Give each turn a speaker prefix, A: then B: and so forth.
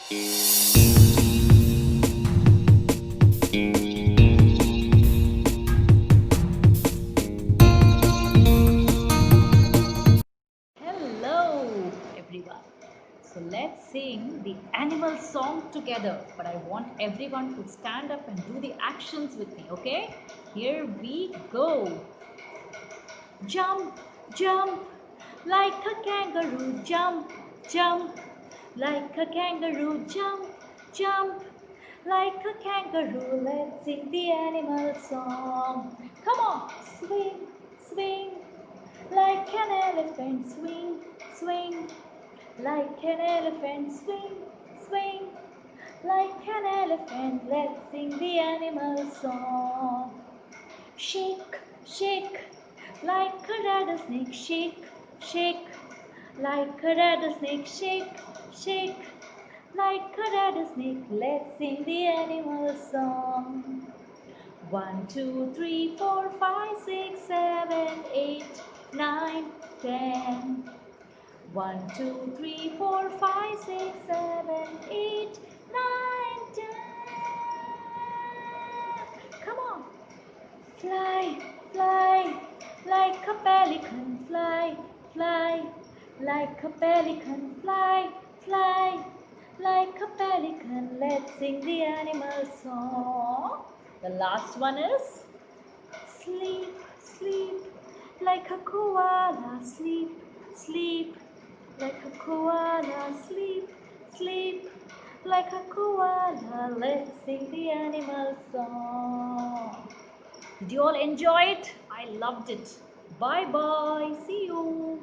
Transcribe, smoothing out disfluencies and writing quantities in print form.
A: Hello, everyone. So let's sing the animal song together. But I want everyone to stand up and do the actions with me, okay? Here we go. Jump, jump, like a kangaroo. Jump, jump, like a kangaroo. Jump, jump, like a kangaroo. Let's sing the animal song. Come on, swing, swing, like an elephant. Swing, swing, like an elephant. Swing, swing, like an elephant. Let's sing the animal song. Shake, shake, like a rattlesnake. Shake, shake, like a rattlesnake. Shake, shake, like a rattlesnake. Let's sing the animal song. 1, 2, 3, 4, 5, 6, 7, 8, 9, 10. 1, 2, 3, 4, 5, 6, 7, 8, 9, 10. Come on. Fly, fly, like a pelican. Fly, fly, like a pelican. Fly, fly, like a pelican. Let's sing the animal song. The last one is sleep, sleep, like a koala. Sleep, sleep, like a koala. Sleep, sleep, like a koala. Let's sing the animal song. Did you all enjoy it? I loved it. Bye bye. See you.